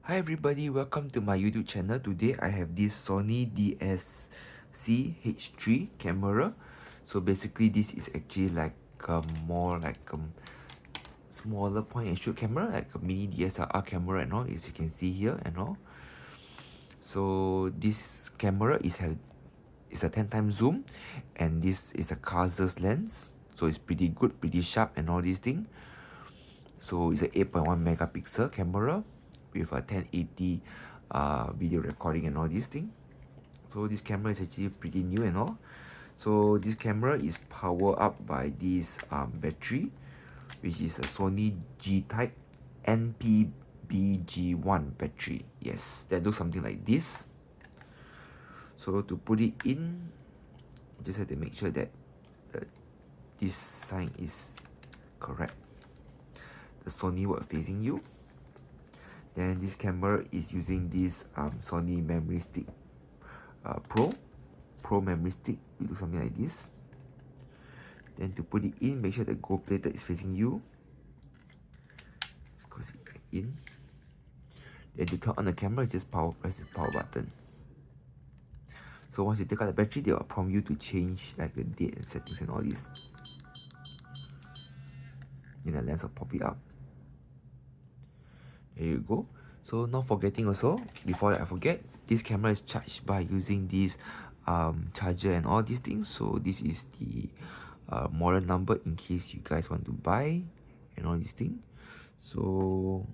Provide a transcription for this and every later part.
Hi everybody, welcome to my YouTube channel. Today I have this Sony DSC-H3 camera. So basically this is actually like more like smaller point and shoot camera, like a mini DSLR camera and all, as you can see here and all. So this camera is a 10 times zoom, and this is a Carzus lens. So it's pretty good, pretty sharp and all these things. So it's a 8.1 megapixel camera with a 1080 video recording and all these things. So this camera is actually pretty new and all. So this camera is powered up by this battery, which is a Sony G-Type NPBG1 battery. Yes, that looks something like this. So to put it in, you just have to make sure that this sign is correct. The Sony word facing you. Then this camera is using this Sony memory stick Pro memory stick. It looks something like this. Then to put it in, make sure the gold plated is facing you. Squeeze it back in. Then to turn on the camera, just press the power button. So once you take out the battery, they will prompt you to change like the date and settings and all this. Then the lens will pop it up. There you go. So not forgetting also, before I forget, this camera is charged by using this charger and all these things. So this is the model number in case you guys want to buy and all these things. So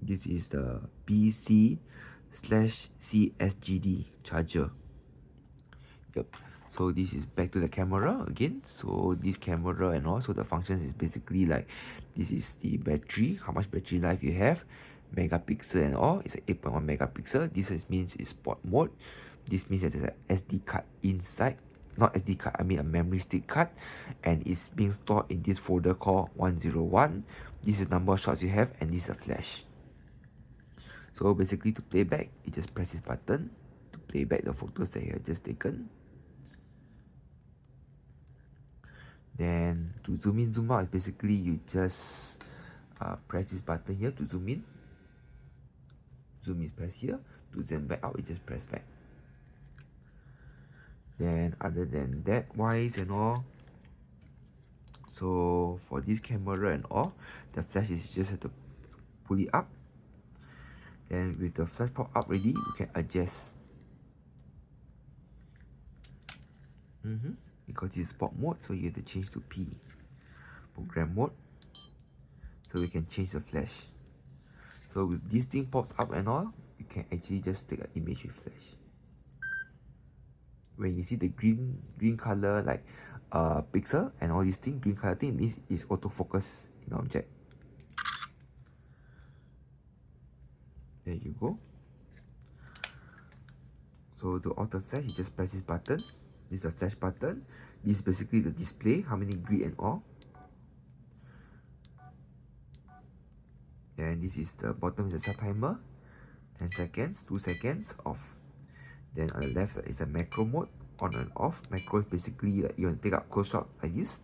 this is the BC/CSGD charger. Yep. So this is back to the camera again. So this camera and also the functions is basically like, this is the battery, how much battery life you have, megapixel and all. It's a 8.1 megapixel. This means it's sport mode. This means that there's an SD card inside. Not SD card, I mean a memory stick card, and it's being stored in this folder called 101. This is the number of shots you have, and this is a flash. So basically to play back, you just press this button to play back the photos that you have just taken. Then to zoom in, zoom out, is basically you just press this button here to zoom in. Zoom is press here. To zoom back out, you just press back. Then other than that wise and all, so for this camera and all, the flash is just have to pull it up. Then with the flash pop up ready, you can adjust. Because it's sport mode, so you have to change to P. Program mode. So we can change the flash. So with this thing pops up and all, you can actually just take an image with flash. When you see the green color like pixel and all these things, green color thing means it's autofocus in object. There you go. So to auto flash, you just press this button. This is the flash button. This is basically the display, how many grid and all. And this is the bottom is the set timer. 10 seconds, 2 seconds, off. Then on the left is the macro mode, on and off. Macro is basically like you want to take up close shot like this.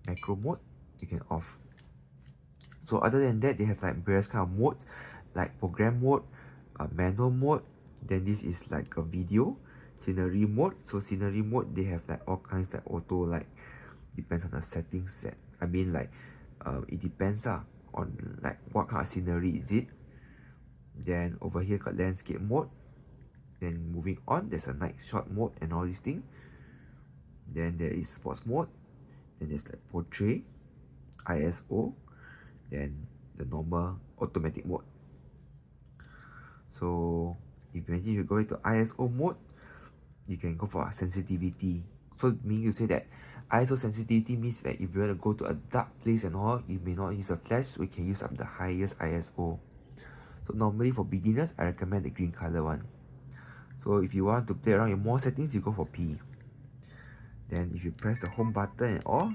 Macro mode, you can off. So other than that, they have like various kind of modes, like program mode, manual mode. Then this is like a video, scenery mode. So scenery mode, they have like all kinds like auto, like depends on the settings that, I mean like it depends on like what kind of scenery is it. Then over here got landscape mode. Then moving on, there's a night shot mode and all these things. Then there is sports mode. Then there's like portrait, ISO, then the normal automatic mode. So if you go into ISO mode, you can go for sensitivity. So meaning to say that ISO sensitivity means that if you want to go to a dark place and all, you may not use a flash, so we can use up the highest ISO. So normally for beginners, I recommend the green color one. So if you want to play around with more settings, you go for P. Then if you press the home button and all,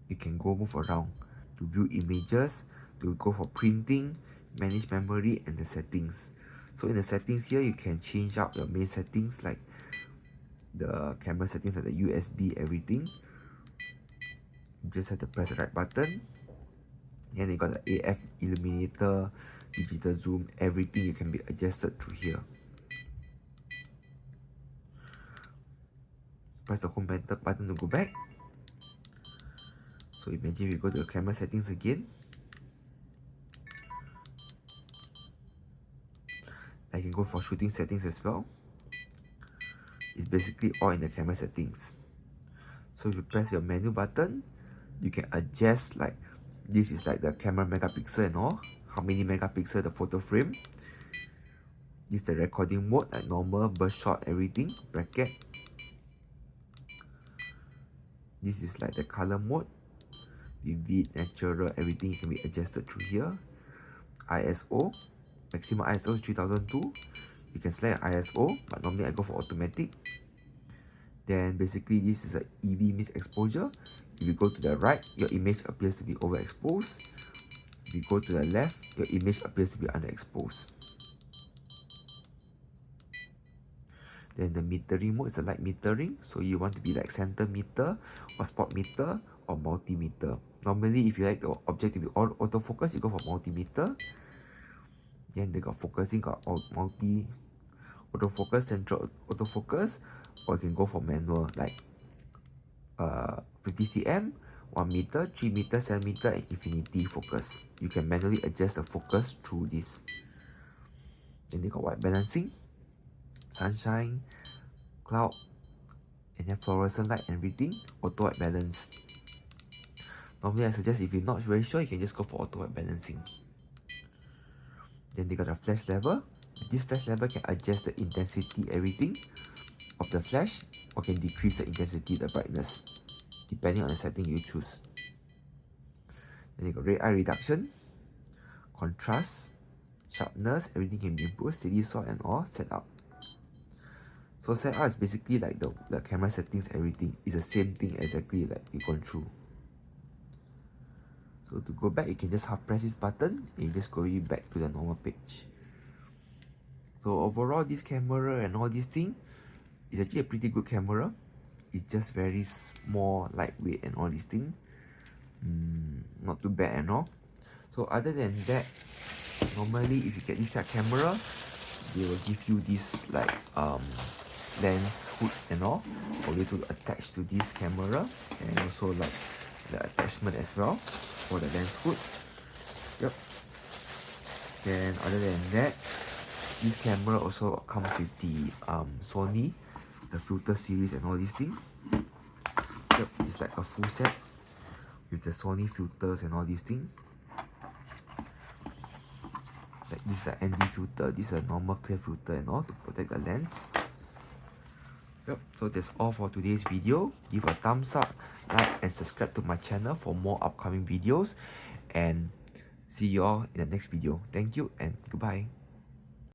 you can go move around to view images, to go for printing, manage memory and the settings. So in the settings here, you can change out your main settings like the camera settings, like the USB, everything. You just have to press the right button. And you got the AF illuminator, digital zoom, everything you can be adjusted through here. Press the home button to go back. So imagine we go to the camera settings again. I can go for shooting settings as well. It's basically all in the camera settings. So if you press your menu button, you can adjust, like this is like the camera megapixel and all, how many megapixel the photo frame. This is the recording mode, like normal, burst shot, everything, bracket. This is like the color mode, vivid, natural, everything can be adjusted through here. ISO, maximum ISO is 3002. You can select ISO, but normally I go for automatic. Then basically this is a EV means exposure. If you go to the right, your image appears to be overexposed. If you go to the left, your image appears to be underexposed. Then the metering mode is a light metering. So you want to be like center meter or spot meter or multimeter. Normally if you like the object to be all autofocus, you go for multimeter. Then they got focusing, got multi autofocus, central autofocus, or you can go for manual like 50 cm, 1 meter, 3 meter, 7 meter, and infinity focus. You can manually adjust the focus through this. Then they got white balancing, sunshine, cloud, and then fluorescent light and everything, auto white balance. Normally I suggest if you're not very sure, you can just go for auto white balancing. Then they got a flash level. This flash level can adjust the intensity, everything of the flash, or can decrease the intensity, the brightness, depending on the setting you choose. Then you got red eye reduction, contrast, sharpness, everything can be improved, steady shot and all, setup. So setup is basically like the camera settings, everything is the same thing exactly like you gone through. So to go back, you can just half press this button and you just go back to the normal page. So overall, this camera and all these things is actually a pretty good camera. It's just very small, lightweight and all these things. Not too bad and all. So other than that, normally if you get this type of camera, they will give you this like lens hood and all for you to attach to this camera, and also like the attachment as well for the lens hood. Yep. Then other than that, this camera also comes with the Sony, the filter series and all these things. Yep, it's like a full set with the Sony filters and all these things. Like this is the ND filter, this is a normal clear filter and all to protect the lens. Yep, so that's all for today's video. Give a thumbs up, like and subscribe to my channel for more upcoming videos, and see you all in the next video. Thank you and goodbye.